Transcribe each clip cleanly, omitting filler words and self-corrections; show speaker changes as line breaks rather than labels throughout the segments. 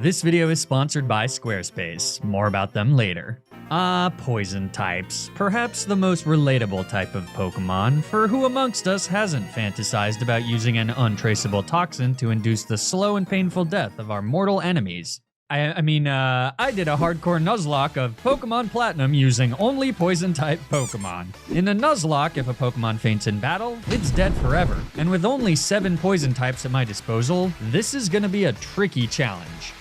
This video is sponsored by Squarespace. More about them later. Poison types. Perhaps the most relatable type of Pokemon, for who amongst us hasn't fantasized about using an untraceable toxin to induce the slow and painful death of our mortal enemies? I did a hardcore Nuzlocke of Pokémon Platinum using only Poison Type Pokemon. In a Nuzlocke, if a Pokemon faints in battle, it's dead forever. And with only 7 Poison types at my disposal, this is gonna be a tricky challenge.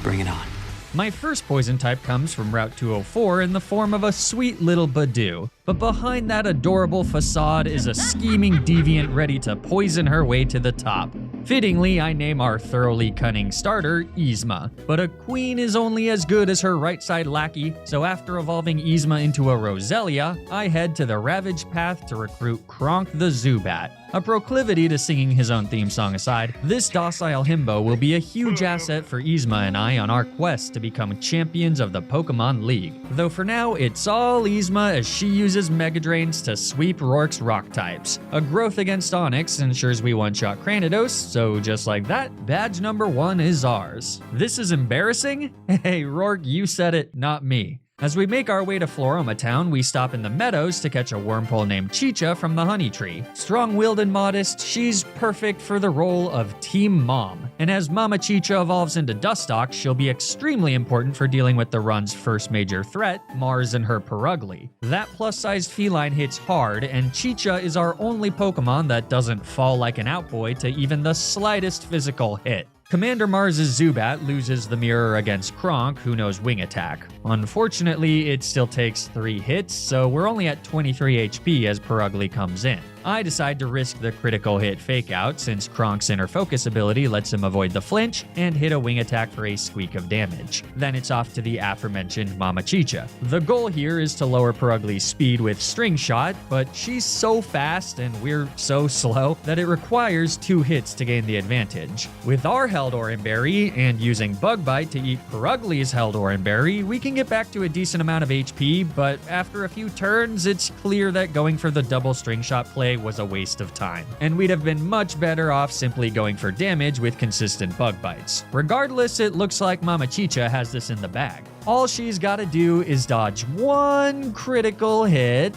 Bring it on.
My first Poison type comes from Route 204 in the form of a sweet little Badoo. But behind that adorable facade is a scheming deviant ready to poison her way to the top. Fittingly, I name our thoroughly cunning starter Yzma. But a queen is only as good as her right side lackey, so after evolving Yzma into a Roselia, I head to the Ravage Path to recruit Kronk the Zubat. A proclivity to singing his own theme song aside, this docile himbo will be a huge asset for Yzma and I on our quest to become champions of the Pokemon League. Though for now, it's all Yzma as she uses Mega Drains to sweep Rourke's rock types. A growth against Onix ensures we one-shot Cranidos, so just like that, badge number 1 is ours. This is embarrassing? Hey Rourke, you said it, not me. As we make our way to Floroma Town, we stop in the meadows to catch a wormpole named Chicha from the Honey Tree. Strong-willed and modest, she's perfect for the role of Team Mom. And as Mama Chicha evolves into Dustox, she'll be extremely important for dealing with the run's first major threat, Mars and her Purugly. That plus-sized feline hits hard, and Chicha is our only Pokemon that doesn't fall like an outboy to even the slightest physical hit. Commander Mars's Zubat loses the mirror against Kronk, who knows Wing Attack. Unfortunately, it still takes 3 hits, so we're only at 23 HP as Purugly comes in. I decide to risk the critical hit fake out since Kronk's inner focus ability lets him avoid the flinch and hit a wing attack for a squeak of damage. Then it's off to the aforementioned Mama Chicha. The goal here is to lower Purugly's speed with String Shot, but she's so fast and we're so slow that it requires 2 hits to gain the advantage. With our Held Oranberry and using Bug Bite to eat Purugly's Held Oranberry, we can get back to a decent amount of HP, but after a few turns, it's clear that going for the double String Shot play was a waste of time, and we'd have been much better off simply going for damage with consistent Bug Bites. Regardless, it looks like Mama Chicha has this in the bag. All she's gotta do is dodge 1 critical hit,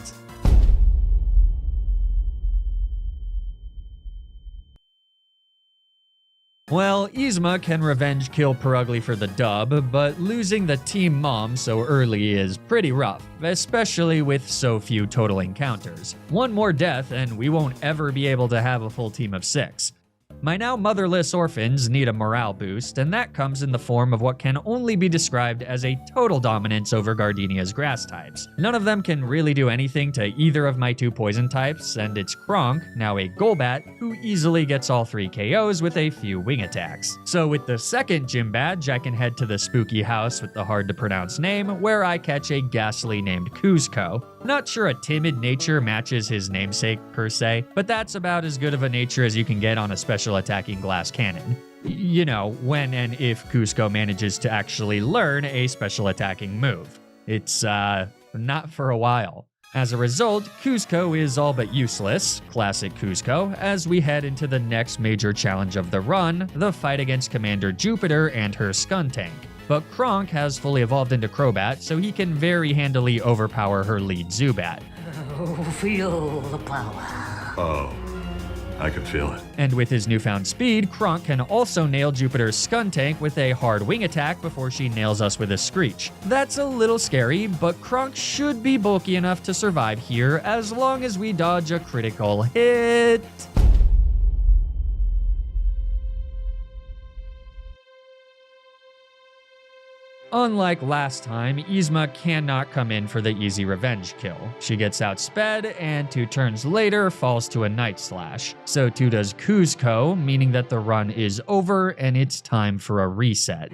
well, Yzma can revenge kill Purugly for the dub, but losing the Team Mom so early is pretty rough, especially with so few total encounters. 1 more death and we won't ever be able to have a full team of 6. My now motherless orphans need a morale boost, and that comes in the form of what can only be described as a total dominance over Gardenia's grass types. None of them can really do anything to either of my 2 poison types, and it's Kronk, now a Golbat, who easily gets all 3 KOs with a few wing attacks. So with the second gym badge, I can head to the spooky house with the hard to pronounce name, where I catch a ghastly named Kuzco. Not sure a timid nature matches his namesake per se, but that's about as good of a nature as you can get on a special attacking glass cannon. You know, when and if Kuzco manages to actually learn a special attacking move. It's, not for a while. As a result, Kuzco is all but useless, classic Kuzco, as we head into the next major challenge of the run, the fight against Commander Jupiter and her Skuntank. But Kronk has fully evolved into Crobat, so he can very handily overpower her lead Zubat.
Oh, feel the power.
Oh, I can feel it.
And with his newfound speed, Kronk can also nail Jupiter's Skuntank with a hard wing attack before she nails us with a Screech. That's a little scary, but Kronk should be bulky enough to survive here as long as we dodge a critical hit. Unlike last time, Yzma cannot come in for the easy revenge kill. She gets outsped, and 2 turns later falls to a Night Slash. So too does Kuzco, meaning that the run is over and it's time for a reset.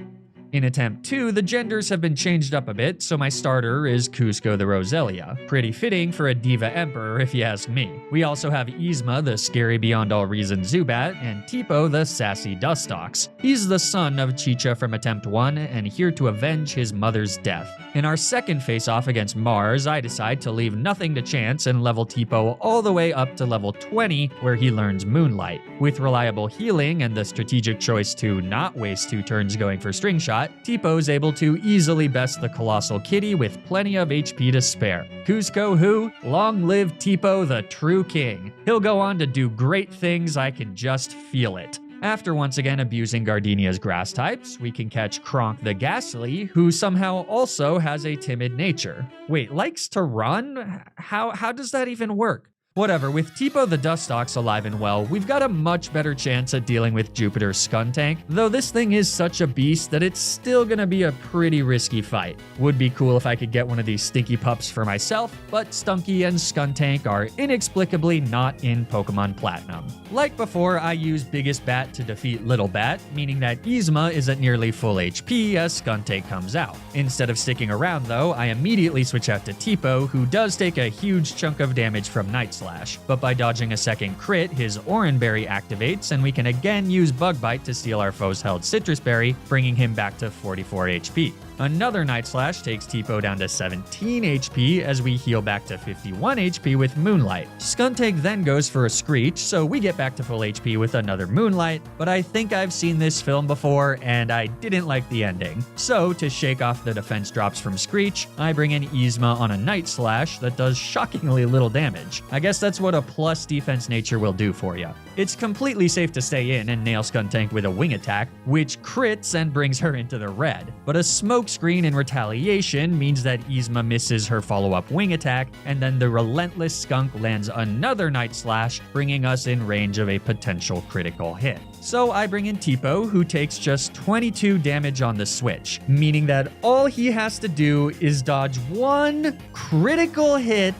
In Attempt 2, the genders have been changed up a bit, so my starter is Cusco the Roselia. Pretty fitting for a Diva Emperor if you ask me. We also have Yzma, the scary beyond all reason Zubat, and Tipo, the sassy Dustox. He's the son of Chicha from Attempt 1 and here to avenge his mother's death. In our second face-off against Mars, I decide to leave nothing to chance and level Tipo all the way up to level 20, where he learns Moonlight. With reliable healing and the strategic choice to not waste 2 turns going for String Shot, Tipo's able to easily best the Colossal Kitty with plenty of HP to spare. Cusco who? Long live Tipo, the true king. He'll go on to do great things, I can just feel it. After once again abusing Gardenia's grass types, we can catch Kronk the Ghastly, who somehow also has a timid nature. Wait, likes to run? How does that even work? Whatever, with Tipo the Dustox alive and well, we've got a much better chance at dealing with Jupiter's Skuntank, though this thing is such a beast that it's still gonna be a pretty risky fight. Would be cool if I could get one of these stinky pups for myself, but Stunky and Skuntank are inexplicably not in Pokemon Platinum. Like before, I use Biggest Bat to defeat Little Bat, meaning that Yzma is at nearly full HP as Skuntank comes out. Instead of sticking around though, I immediately switch out to Tipo, who does take a huge chunk of damage from Night Slash. But by dodging a second crit, his Oran Berry activates, and we can again use Bug Bite to steal our foe's held Citrus Berry, bringing him back to 44 HP. Another Night Slash takes Tipo down to 17 HP as we heal back to 51 HP with Moonlight. Skuntank then goes for a Screech, so we get back to full HP with another Moonlight, but I think I've seen this film before and I didn't like the ending. So to shake off the defense drops from Screech, I bring in Yzma on a Night Slash that does shockingly little damage. I guess that's what a plus defense nature will do for you. It's completely safe to stay in and nail Skuntank with a Wing Attack, which crits and brings her into the red. But a Smoke Screen in retaliation means that Yzma misses her follow-up Wing Attack, and then the relentless Skunk lands another Night Slash, bringing us in range of a potential critical hit. So I bring in Tipo, who takes just 22 damage on the switch, meaning that all he has to do is dodge one critical hit.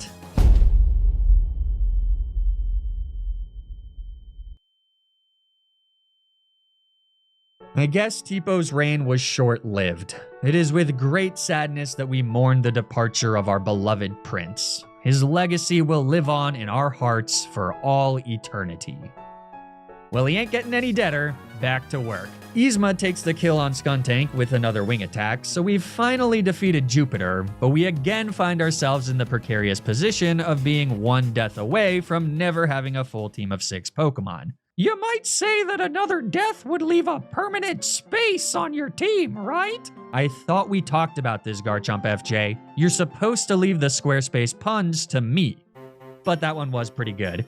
I guess Tipo's reign was short-lived. It is with great sadness that we mourn the departure of our beloved prince. His legacy will live on in our hearts for all eternity. Well, he ain't getting any deader. Back to work. Yzma takes the kill on Skuntank with another Wing Attack, so we've finally defeated Jupiter, but we again find ourselves in the precarious position of being one death away from never having a full team of 6 Pokemon. You might say that another death would leave a permanent space on your team, right? I thought we talked about this, Garchomp FJ. You're supposed to leave the Squarespace puns to me. But that one was pretty good.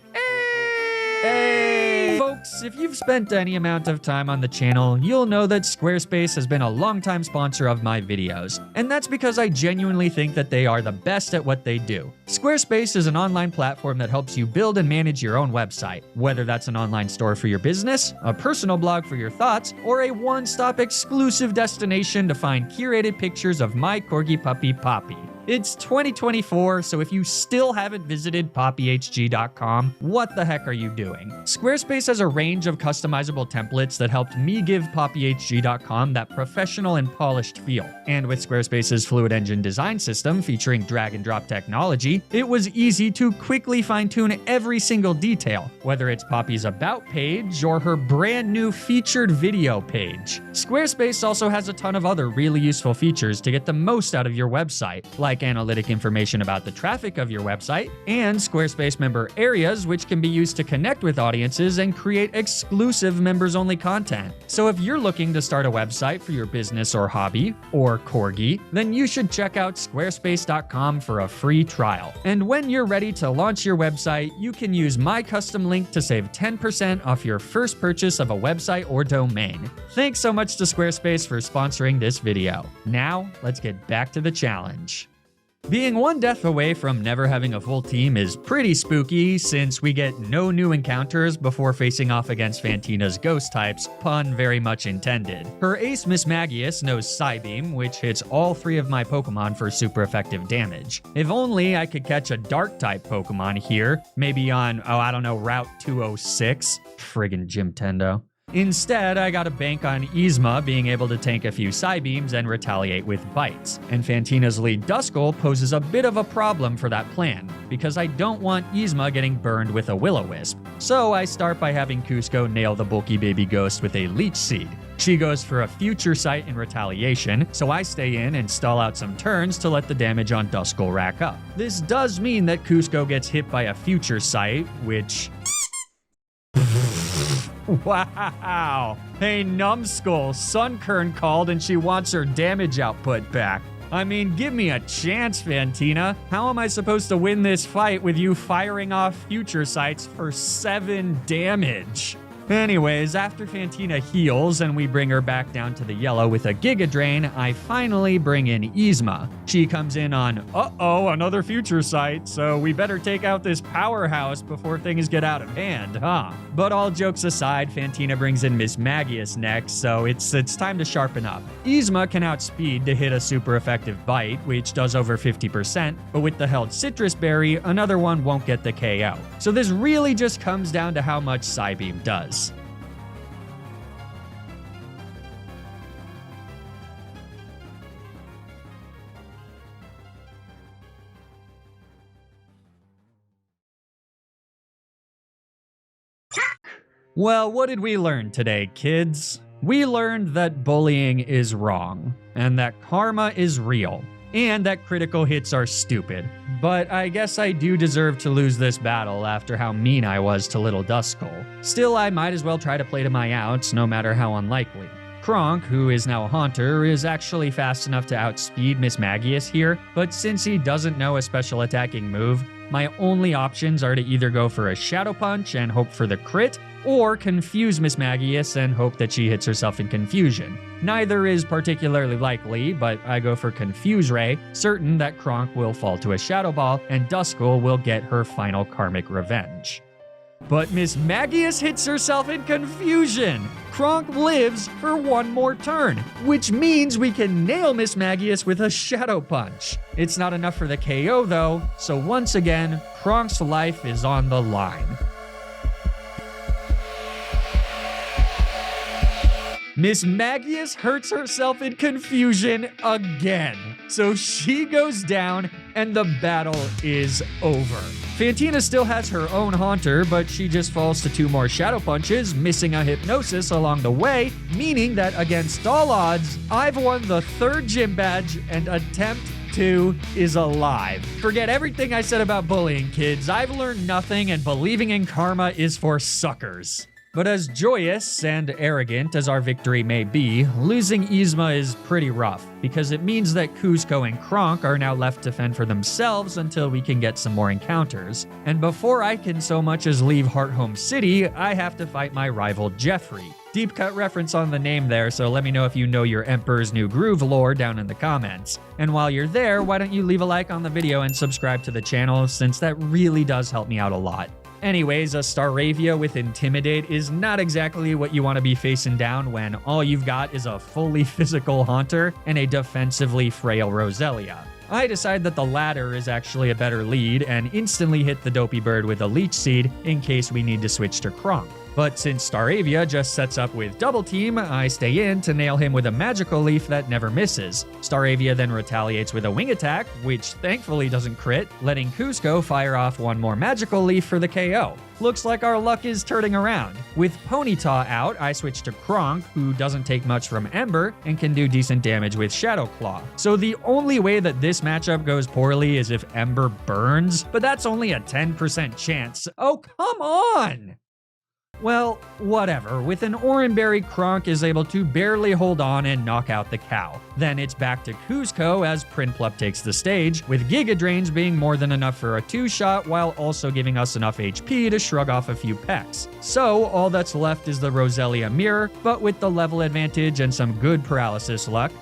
Hey! Folks, if you've spent any amount of time on the channel, you'll know that Squarespace has been a longtime sponsor of my videos. And that's because I genuinely think that they are the best at what they do. Squarespace is an online platform that helps you build and manage your own website. Whether that's an online store for your business, a personal blog for your thoughts, or a one-stop exclusive destination to find curated pictures of my corgi puppy, Poppy. It's 2024, so if you still haven't visited poppyhg.com, what the heck are you doing? Squarespace has a range of customizable templates that helped me give poppyhg.com that professional and polished feel. And with Squarespace's Fluid Engine design system featuring drag and drop technology, it was easy to quickly fine-tune every single detail, whether it's Poppy's About page or her brand new featured video page. Squarespace also has a ton of other really useful features to get the most out of your website, like analytic information about the traffic of your website, and Squarespace member areas, which can be used to connect with audiences and create exclusive members-only content. So if you're looking to start a website for your business or hobby, or corgi, then you should check out squarespace.com for a free trial. And when you're ready to launch your website, you can use my custom link to save 10% off your first purchase of a website or domain. Thanks so much to Squarespace for sponsoring this video. Now, let's get back to the challenge. Being one death away from never having a full team is pretty spooky, since we get no new encounters before facing off against Fantina's ghost types, pun very much intended. Her ace Mismagius knows Psybeam, which hits all 3 of my Pokemon for super effective damage. If only I could catch a dark type Pokemon here, maybe on, Route 206. Friggin' Jim Tendo. Instead, I gotta bank on Yzma being able to tank a few Psybeams and retaliate with bites. And Fantina's lead Duskull poses a bit of a problem for that plan, because I don't want Yzma getting burned with a Will-O-Wisp. So I start by having Cusco nail the bulky baby ghost with a Leech Seed. She goes for a Future Sight in retaliation, so I stay in and stall out some turns to let the damage on Duskull rack up. This does mean that Cusco gets hit by a Future Sight, which... Wow! Hey, Numbskull, Sunkern called and she wants her damage output back. I mean, give me a chance, Fantina. How am I supposed to win this fight with you firing off Future Sights for 7 damage? Anyways, after Fantina heals and we bring her back down to the yellow with a Giga Drain, I finally bring in Yzma. She comes in on, uh-oh, another Future Sight, so we better take out this powerhouse before things get out of hand, huh? But all jokes aside, Fantina brings in Miss Magius next, so it's time to sharpen up. Yzma can outspeed to hit a super effective bite, which does over 50%, but with the held Citrus Berry, another one won't get the KO. So this really just comes down to how much Psybeam does. Well, what did we learn today, kids? We learned that bullying is wrong, and that karma is real, and that critical hits are stupid. But I guess I do deserve to lose this battle after how mean I was to little Duskull. Still, I might as well try to play to my outs, no matter how unlikely. Kronk, who is now a Haunter, is actually fast enough to outspeed Miss Magius here, but since he doesn't know a special attacking move, my only options are to either go for a Shadow Punch and hope for the crit, or confuse Miss Magius and hope that she hits herself in confusion. Neither is particularly likely, but I go for Confuse Ray, certain that Kronk will fall to a Shadow Ball and Duskull will get her final karmic revenge. But Miss Magius hits herself in confusion! Kronk lives for one more turn, which means we can nail Miss Magius with a Shadow Punch. It's not enough for the KO though, so once again, Kronk's life is on the line. Miss Magius hurts herself in confusion again. So she goes down and the battle is over. Fantina still has her own Haunter, but she just falls to 2 more Shadow Punches, missing a Hypnosis along the way, meaning that against all odds, I've won the 3rd gym badge and Attempt 2 is alive. Forget everything I said about bullying, kids. I've learned nothing and believing in karma is for suckers. But as joyous and arrogant as our victory may be, losing Yzma is pretty rough, because it means that Cusco and Kronk are now left to fend for themselves until we can get some more encounters. And before I can so much as leave Hearthome City, I have to fight my rival Jeffrey. Deep cut reference on the name there, so let me know if you know your Emperor's New Groove lore down in the comments. And while you're there, why don't you leave a like on the video and subscribe to the channel, since that really does help me out a lot. Anyways, a Staravia with Intimidate is not exactly what you want to be facing down when all you've got is a fully physical Haunter and a defensively frail Roselia. I decide that the latter is actually a better lead and instantly hit the Dopey Bird with a Leech Seed in case we need to switch to Kronk. But since Staravia just sets up with Double Team, I stay in to nail him with a Magical Leaf that never misses. Staravia then retaliates with a Wing Attack, which thankfully doesn't crit, letting Cusco fire off 1 more Magical Leaf for the KO. Looks like our luck is turning around. With Ponyta out, I switch to Kronk, who doesn't take much from Ember and can do decent damage with Shadow Claw. So the only way that this matchup goes poorly is if Ember burns, but that's only a 10% chance. Oh, come on! Well, whatever. With an Oranberry, Kronk is able to barely hold on and knock out the cow. Then it's back to Cusco as Prinplup takes the stage, with Giga Drains being more than enough for a 2-shot while also giving us enough HP to shrug off a few pecks. So all that's left is the Roselia Mirror, but with the level advantage and some good paralysis luck.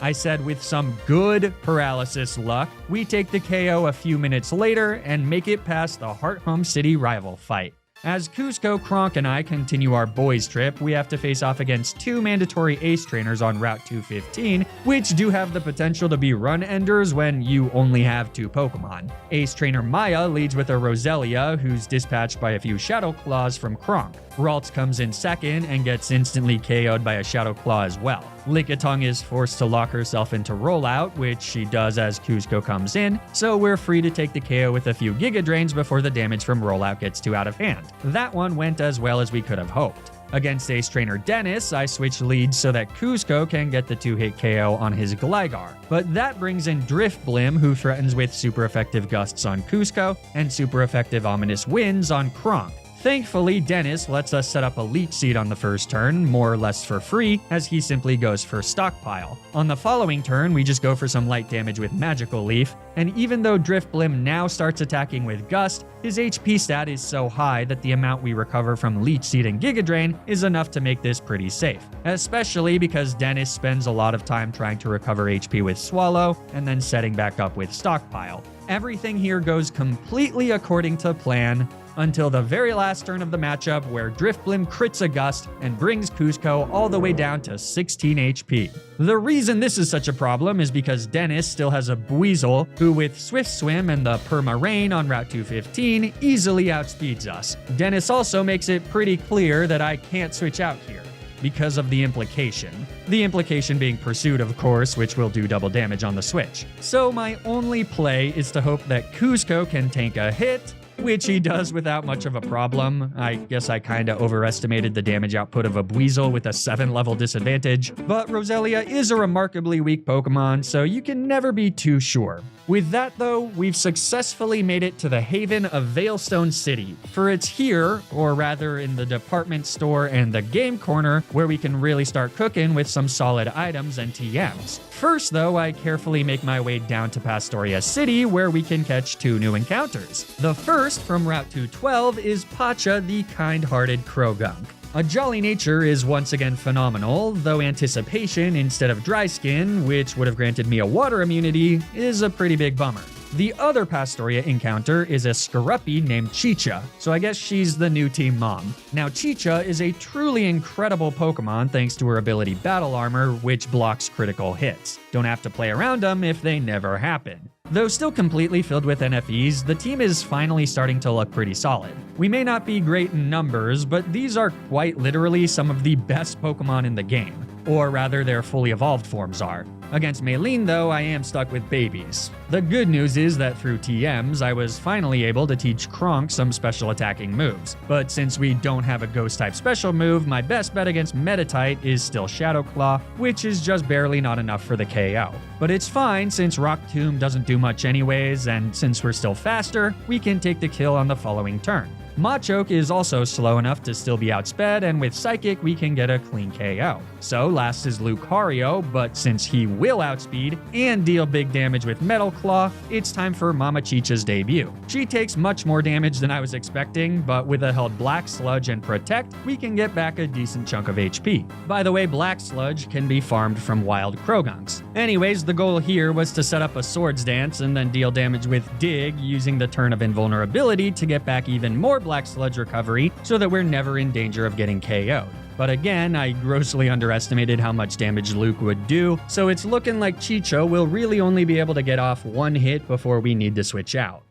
I said with some good paralysis luck, we take the KO a few minutes later and make it past the Hearthome City rival fight. As Cusco, Kronk, and I continue our boys trip, we have to face off against 2 mandatory ace trainers on Route 215, which do have the potential to be run enders when you only have 2 Pokemon. Ace trainer Maya leads with a Roselia, who's dispatched by a few Shadow Claws from Kronk. Ralts comes in second and gets instantly KO'd by a Shadow Claw as well. Lickitung is forced to lock herself into Rollout, which she does as Cusco comes in, so we're free to take the KO with a few Giga Drains before the damage from Rollout gets too out of hand. That one went as well as we could have hoped. Against Ace Trainer Dennis, I switch leads so that Cusco can get the 2-hit KO on his Gligar. But that brings in Drifblim, who threatens with super effective Gusts on Cusco and super effective Ominous Winds on Kronk. Thankfully, Dennis lets us set up a Leech Seed on the first turn, more or less for free, as he simply goes for Stockpile. On the following turn, we just go for some light damage with Magical Leaf, and even though Drifblim now starts attacking with Gust, his HP stat is so high that the amount we recover from Leech Seed and Giga Drain is enough to make this pretty safe, especially because Dennis spends a lot of time trying to recover HP with Swallow and then setting back up with Stockpile. Everything here goes completely according to plan, until the very last turn of the matchup where Drifblim crits a Gust and brings Cusco all the way down to 16 HP. The reason this is such a problem is because Dennis still has a Buizel, who with Swift Swim and the Perma Rain on Route 215 easily outspeeds us. Dennis also makes it pretty clear that I can't switch out here, because of the implication. The implication being Pursuit, of course, which will do double damage on the switch. So my only play is to hope that Cusco can tank a hit, which he does without much of a problem. I guess I kinda overestimated the damage output of a Buizel with a 7-level disadvantage, but Roselia is a remarkably weak Pokemon, so you can never be too sure. With that though, we've successfully made it to the haven of Veilstone City, for it's here, or rather in the department store and the game corner, where we can really start cooking with some solid items and TMs. First though, I carefully make my way down to Pastoria City, where we can catch 2 new encounters. The first, from Route 212, is Pacha the kind-hearted Krogunk. A jolly nature is once again phenomenal, though Anticipation instead of Dry Skin, which would have granted me a water immunity, is a pretty big bummer. The other Pastoria encounter is a Scaruppi named Chicha, so I guess she's the new team mom. Now Chicha is a truly incredible Pokemon thanks to her ability Battle Armor, which blocks critical hits. Don't have to play around them if they never happen. Though still completely filled with NFEs, the team is finally starting to look pretty solid. We may not be great in numbers, but these are quite literally some of the best Pokemon in the game. Or rather, their fully evolved forms are. Against Maylene, though, I am stuck with babies. The good news is that through TMs, I was finally able to teach Kronk some special attacking moves. But since we don't have a Ghost-type special move, my best bet against Meditite is still Shadow Claw, which is just barely not enough for the KO. But it's fine since Rock Tomb doesn't do much anyways, and since we're still faster, we can take the kill on the following turn. Machoke is also slow enough to still be outsped, and with Psychic we can get a clean KO. So last is Lucario, but since he will outspeed and deal big damage with Metal Claw, it's time for Mama Chicha's debut. She takes much more damage than I was expecting, but with a held Black Sludge and Protect, we can get back a decent chunk of HP. By the way, Black Sludge can be farmed from wild Krogunks. Anyways, the goal here was to set up a Swords Dance and then deal damage with Dig using the turn of Invulnerability to get back even more Black Sludge recovery so that we're never in danger of getting KO'd. But again, I grossly underestimated how much damage Luke would do, so it's looking like Chicha will really only be able to get off 1 hit before we need to switch out.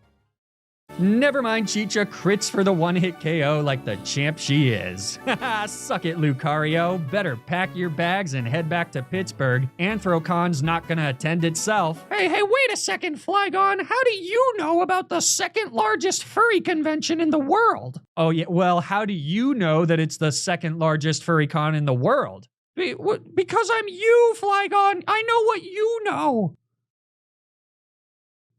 Never mind, Chicha crits for the 1-hit KO like the champ she is. Haha, suck it, Lucario. Better pack your bags and head back to Pittsburgh. AnthroCon's not gonna attend itself. Hey, wait a second, Flygon. How do you know about the 2nd largest furry convention in the world? Oh yeah, well, how do you know that it's the 2nd largest furry con in the world? Because I'm you, Flygon. I know what you know.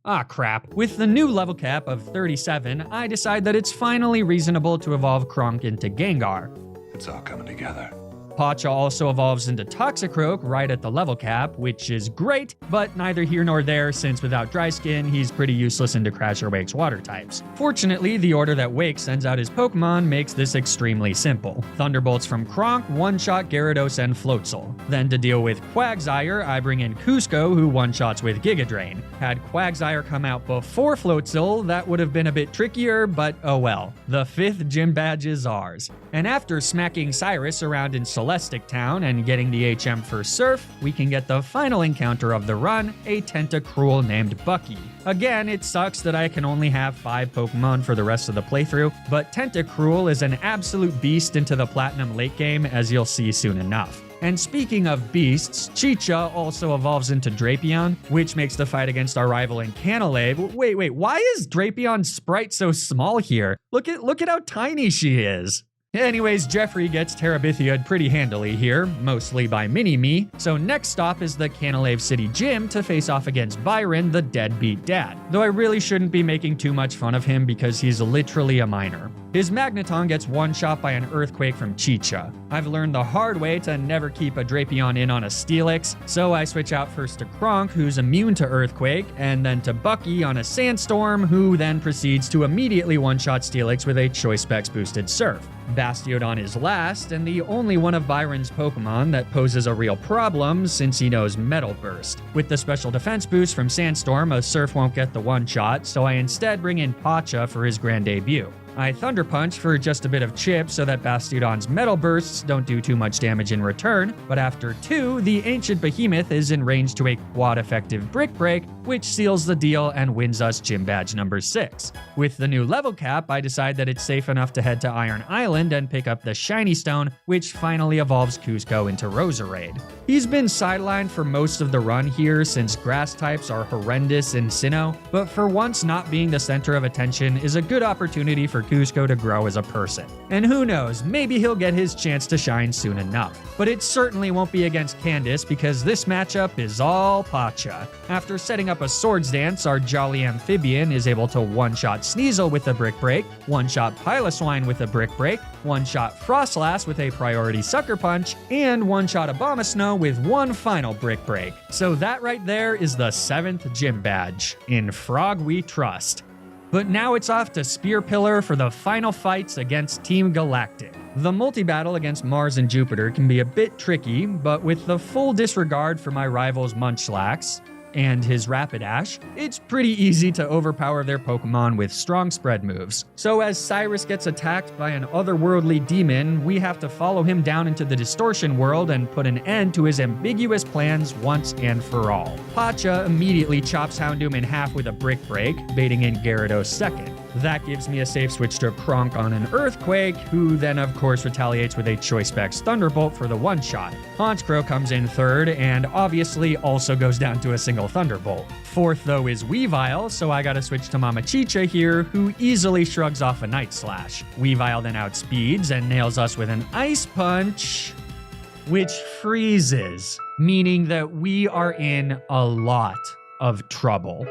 Ah, crap. With the new level cap of 37, I decide that it's finally reasonable to evolve Kronk into Gengar.
It's all coming together.
Pacha also evolves into Toxicroak right at the level cap, which is great, but neither here nor there since without Dry Skin, he's pretty useless into Crash or Wake's water types. Fortunately, the order that Wake sends out his Pokemon makes this extremely simple. Thunderbolts from Kronk one-shot Gyarados and Floatzel. Then to deal with Quagsire, I bring in Cusco, who one-shots with Giga Drain. Had Quagsire come out before Floatzel, that would have been a bit trickier, but oh well. The 5th gym badge is ours. And after smacking Cyrus around in Celestic Town and getting the HM for Surf, we can get the final encounter of the run, a Tentacruel named Bucky. Again, it sucks that I can only have 5 Pokemon for the rest of the playthrough, but Tentacruel is an absolute beast into the Platinum late game, as you'll see soon enough. And speaking of beasts, Chicha also evolves into Drapion, which makes the fight against our rival in Canalave. Wait, why is Drapion's sprite so small here? Look at how tiny she is. Anyways, Jeffrey gets Terabithia'd pretty handily here, mostly by Mini-Me, so next stop is the Canalave City Gym to face off against Byron, the deadbeat dad. Though I really shouldn't be making too much fun of him because he's literally a minor. His Magneton gets one-shot by an Earthquake from Chicha. I've learned the hard way to never keep a Drapion in on a Steelix, so I switch out first to Kronk, who's immune to Earthquake, and then to Bucky on a Sandstorm, who then proceeds to immediately one-shot Steelix with a Choice Specs boosted Surf. Bastiodon is last, and the only one of Byron's Pokemon that poses a real problem since he knows Metal Burst. With the special defense boost from Sandstorm, a Surf won't get the one-shot, so I instead bring in Pacha for his grand debut. I Thunder Punch for just a bit of chip so that Bastiodon's Metal Bursts don't do too much damage in return, but after 2, the Ancient Behemoth is in range to a quad-effective Brick Break, which seals the deal and wins us Gym Badge number 6. With the new level cap, I decide that it's safe enough to head to Iron Island and pick up the Shiny Stone, which finally evolves Cusco into Roserade. He's been sidelined for most of the run here since grass types are horrendous in Sinnoh, but for once not being the center of attention is a good opportunity for Cusco to grow as a person. And who knows, maybe he'll get his chance to shine soon enough. But it certainly won't be against Candace because this matchup is all Pacha. After setting up a Swords Dance, our jolly amphibian is able to one-shot Sneasel with a Brick Break, one-shot Piloswine with a Brick Break, one-shot Frostlass with a priority Sucker Punch, and one-shot Abomasnow with one final Brick Break. So that right there is the 7th Gym Badge. In Frog we trust. But now it's off to Spear Pillar for the final fights against Team Galactic. The multi-battle against Mars and Jupiter can be a bit tricky, but with the full disregard for my rival's Munchlax and his Rapidash, it's pretty easy to overpower their Pokemon with strong spread moves. So as Cyrus gets attacked by an otherworldly demon, we have to follow him down into the Distortion World and put an end to his ambiguous plans once and for all. Pacha immediately chops Houndoom in half with a Brick Break, baiting in Gyarados second. That gives me a safe switch to Kronk on an Earthquake, who then of course retaliates with a Choice Specs Thunderbolt for the one-shot. Honchkrow comes in third, and obviously also goes down to a single Thunderbolt. Fourth though is Weavile, so I gotta switch to Mama Chicha here, who easily shrugs off a Night Slash. Weavile then outspeeds and nails us with an Ice Punch, which freezes, meaning that we are in a lot of trouble.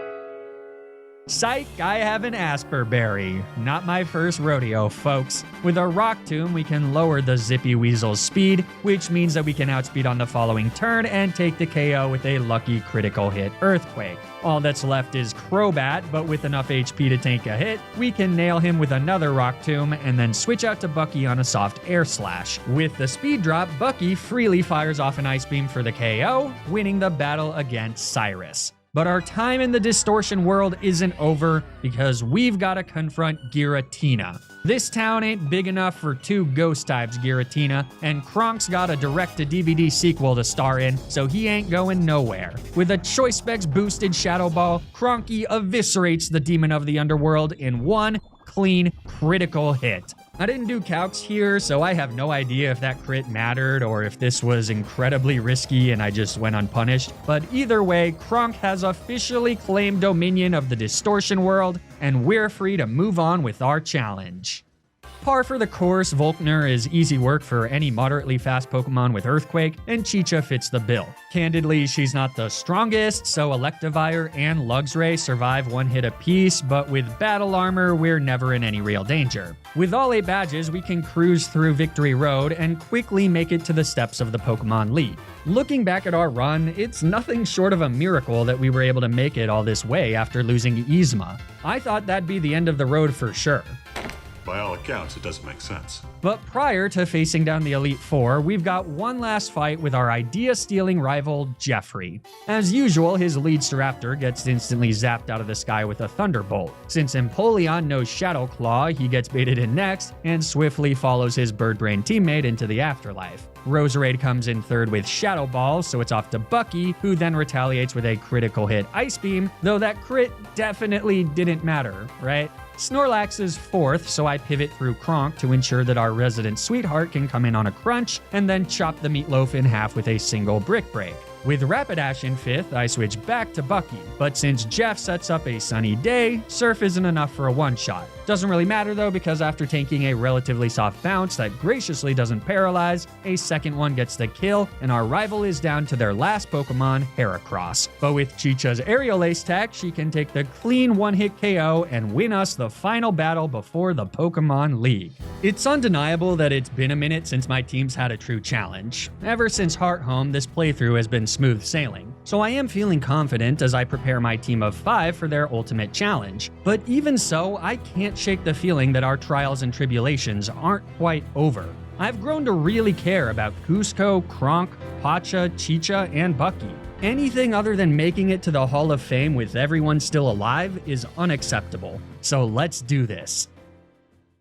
Psych, I have an Asperberry. Not my first rodeo, folks. With a Rock Tomb, we can lower the Zippy Weasel's speed, which means that we can outspeed on the following turn and take the KO with a lucky critical hit Earthquake. All that's left is Crobat, but with enough HP to tank a hit, we can nail him with another Rock Tomb and then switch out to Bucky on a soft Air Slash. With the speed drop, Bucky freely fires off an Ice Beam for the KO, winning the battle against Cyrus. But our time in the Distortion World isn't over because we've got to confront Giratina. This town ain't big enough for 2 ghost types Giratina, and Kronk's got a direct-to-DVD sequel to star in, so he ain't going nowhere. With a Choice Specs boosted Shadow Ball, Kronky eviscerates the demon of the underworld in one clean critical hit. I didn't do calcs here, so I have no idea if that crit mattered or if this was incredibly risky and I just went unpunished. But either way, Kronk has officially claimed dominion of the Distortion World, and we're free to move on with our challenge. Par for the course, Volkner is easy work for any moderately fast Pokemon with Earthquake, and Chicha fits the bill. Candidly, she's not the strongest, so Electivire and Luxray survive one hit apiece, but with battle armor, we're never in any real danger. With all 8 badges, we can cruise through Victory Road and quickly make it to the steps of the Pokemon League. Looking back at our run, it's nothing short of a miracle that we were able to make it all this way after losing Yzma. I thought that'd be the end of the road for sure.
By all accounts, it doesn't make sense.
But prior to facing down the Elite Four, we've got one last fight with our idea-stealing rival, Jeffrey. As usual, his lead Staraptor gets instantly zapped out of the sky with a Thunderbolt. Since Empoleon knows Shadow Claw, he gets baited in next, and swiftly follows his bird-brain teammate into the afterlife. Roserade comes in third with Shadow Ball, so it's off to Bucky, who then retaliates with a critical hit Ice Beam, though that crit definitely didn't matter, right? Snorlax is fourth, so I pivot through Kronk to ensure that our resident sweetheart can come in on a crunch, and then chop the meatloaf in half with a single Brick Break. With Rapidash in fifth, I switch back to Bucky, but since Jeff sets up a sunny day, Surf isn't enough for a one-shot. Doesn't really matter though, because after taking a relatively soft bounce that graciously doesn't paralyze, a second one gets the kill, and our rival is down to their last Pokemon, Heracross. But with Chicha's Aerial Ace tech, she can take the clean one-hit KO and win us the final battle before the Pokemon League. It's undeniable that it's been a minute since my team's had a true challenge. Ever since Heart Home, this playthrough has been smooth sailing, so I am feeling confident as I prepare my team of 5 for their ultimate challenge. But even so, I can't shake the feeling that our trials and tribulations aren't quite over. I've grown to really care about Cusco, Kronk, Pacha, Chicha, and Bucky. Anything other than making it to the Hall of Fame with everyone still alive is unacceptable. So let's do this.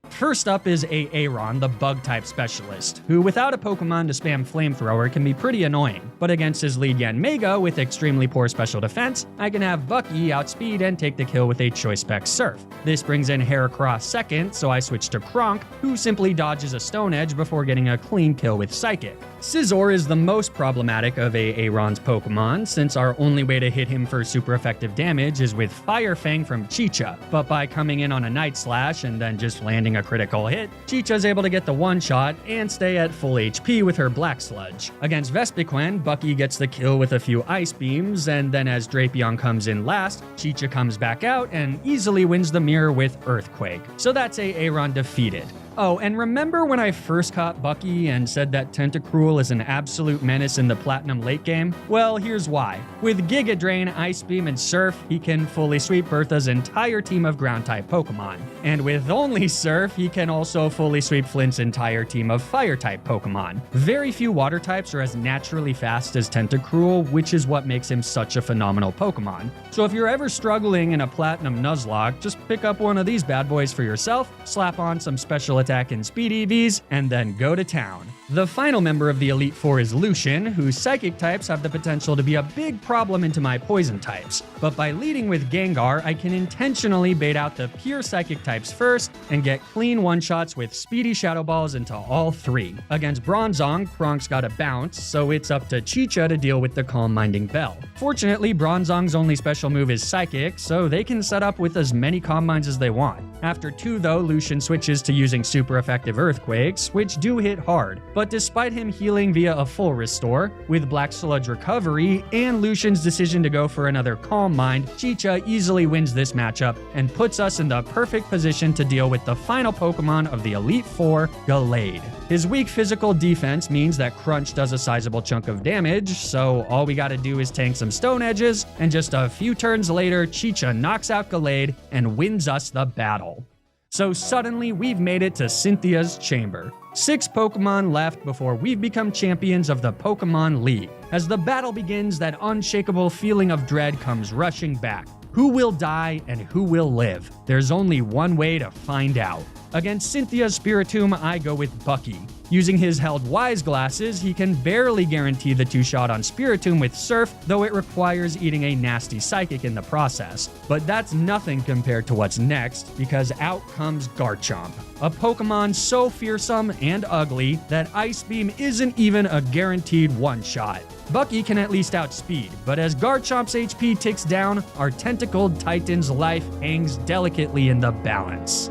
First up is Aaron, the Bug-type specialist, who without a Pokemon to spam Flamethrower can be pretty annoying, but against his lead Yanmega with extremely poor special defense, I can have Bucky outspeed and take the kill with a Choice Spec Surf. This brings in Heracross second, so I switch to Kronk, who simply dodges a Stone Edge before getting a clean kill with Psychic. Scizor is the most problematic of Aaron's Pokemon, since our only way to hit him for super effective damage is with Fire Fang from Chicha, but by coming in on a Night Slash and then just landing a critical hit, Chicha's able to get the one-shot and stay at full HP with her Black Sludge. Against Vespiquen, Bucky gets the kill with a few Ice Beams, and then as Drapion comes in last, Chicha comes back out and easily wins the mirror with Earthquake. So that's Aaron defeated. Oh, and remember when I first caught Bucky and said that Tentacruel is an absolute menace in the Platinum late game? Well, here's why. With Giga Drain, Ice Beam, and Surf, he can fully sweep Bertha's entire team of Ground-type Pokemon. And with only Surf, he can also fully sweep Flint's entire team of Fire-type Pokemon. Very few Water types are as naturally fast as Tentacruel, which is what makes him such a phenomenal Pokemon. So if you're ever struggling in a Platinum Nuzlocke, just pick up one of these bad boys for yourself, slap on some special attack and speed EVs, and then go to town. The final member of the Elite Four is Lucian, whose Psychic types have the potential to be a big problem into my Poison types. But by leading with Gengar, I can intentionally bait out the pure Psychic types first and get clean one-shots with speedy Shadow Balls into all 3. Against Bronzong, Kronk's got a bounce, so it's up to Chicha to deal with the Calm Minding Bell. Fortunately, Bronzong's only special move is Psychic, so they can set up with as many Calm Minds as they want. After 2 though, Lucian switches to using super effective Earthquakes, which do hit hard. But despite him healing via a full restore, with Black Sludge recovery, and Lucian's decision to go for another Calm Mind, Chicha easily wins this matchup and puts us in the perfect position to deal with the final Pokemon of the Elite Four, Gallade. His weak physical defense means that Crunch does a sizable chunk of damage, so all we gotta do is tank some Stone Edges, and just a few turns later, Chicha knocks out Gallade and wins us the battle. So suddenly, we've made it to Cynthia's chamber. 6 Pokemon left before we've become champions of the Pokemon League. As the battle begins, that unshakable feeling of dread comes rushing back. Who will die and who will live? There's only one way to find out. Against Cynthia's Spiritomb, I go with Bucky. Using his held Wise Glasses, he can barely guarantee the 2-shot on Spiritomb with Surf, though it requires eating a nasty Psychic in the process. But that's nothing compared to what's next, because out comes Garchomp, a Pokemon so fearsome and ugly that Ice Beam isn't even a guaranteed one-shot. Bucky can at least outspeed, but as Garchomp's HP ticks down, our tentacled Titan's life hangs delicately in the balance.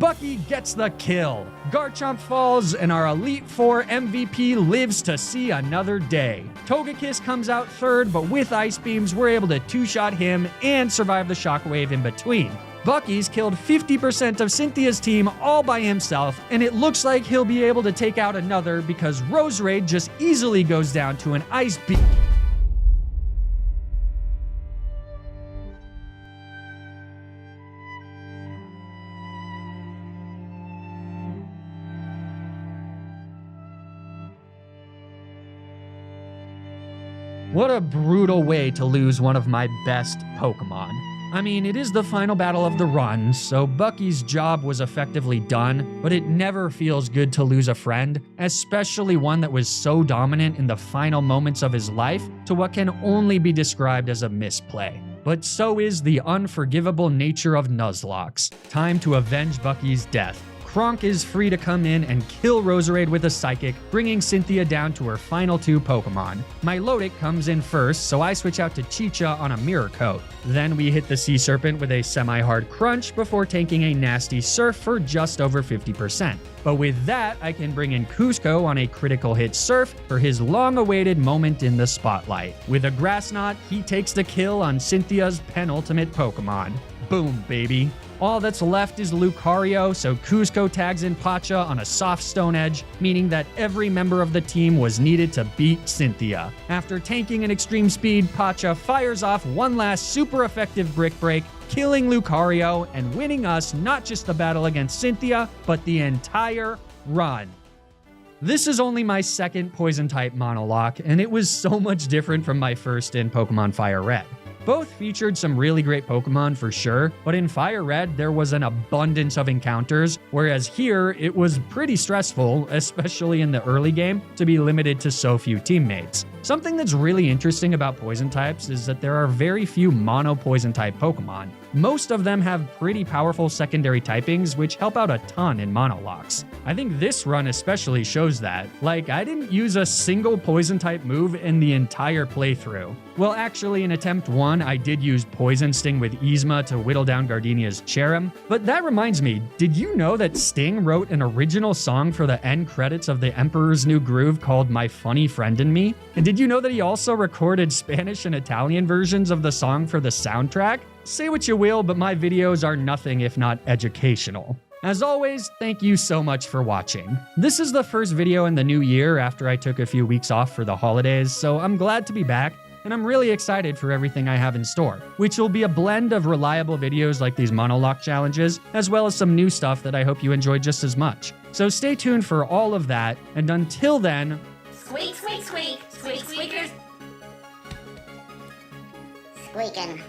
Bucky gets the kill. Garchomp falls, and our Elite Four MVP lives to see another day. Togekiss comes out third, but with Ice Beams, we're able to two-shot him and survive the shockwave in between. Bucky's killed 50% of Cynthia's team all by himself, and it looks like he'll be able to take out another because Roserade just easily goes down to an Ice Beam. What a brutal way to lose one of my best Pokemon. I mean, it is the final battle of the run, so Bucky's job was effectively done, but it never feels good to lose a friend, especially one that was so dominant in the final moments of his life to what can only be described as a misplay. But so is the unforgivable nature of Nuzlocks. Time to avenge Bucky's death. Kronk is free to come in and kill Roserade with a Psychic, bringing Cynthia down to her final 2 Pokemon. Milotic comes in first, so I switch out to Chicha on a Mirror Coat. Then we hit the Sea Serpent with a semi-hard Crunch before tanking a nasty Surf for just over 50%. But with that, I can bring in Cusco on a critical hit Surf for his long-awaited moment in the spotlight. With a Grass Knot, he takes the kill on Cynthia's penultimate Pokemon. Boom, baby. All that's left is Lucario, so Cusco tags in Pacha on a soft Stone Edge, meaning that every member of the team was needed to beat Cynthia. After tanking an extreme speed, Pacha fires off one last super effective Brick Break, killing Lucario and winning us not just the battle against Cynthia, but the entire run. This is only my second Poison-type monologue, and it was so much different from my first in Pokemon Fire Red. Both featured some really great Pokemon for sure, but in Fire Red, there was an abundance of encounters, whereas here, it was pretty stressful, especially in the early game, to be limited to so few teammates. Something that's really interesting about Poison types is that there are very few mono Poison type Pokemon. Most of them have pretty powerful secondary typings, which help out a ton in monologues. I think this run especially shows that. Like, I didn't use a single Poison type move in the entire playthrough. Well, actually, in attempt 1, I did use Poison Sting with Yzma to whittle down Gardenia's Cherrim. But that reminds me, did you know that Sting wrote an original song for the end credits of The Emperor's New Groove called My Funny Friend and Me? And did you know that he also recorded Spanish and Italian versions of the song for the soundtrack? Say what you will, but my videos are nothing if not educational. As always, thank you so much for watching. This is the first video in the new year after I took a few weeks off for the holidays, so I'm glad to be back, and I'm really excited for everything I have in store, which will be a blend of reliable videos like these monologue challenges, as well as some new stuff that I hope you enjoy just as much. So stay tuned for all of that, and until then...
Squeak, squeak, squeak, squeak, squeakers. Squeaking.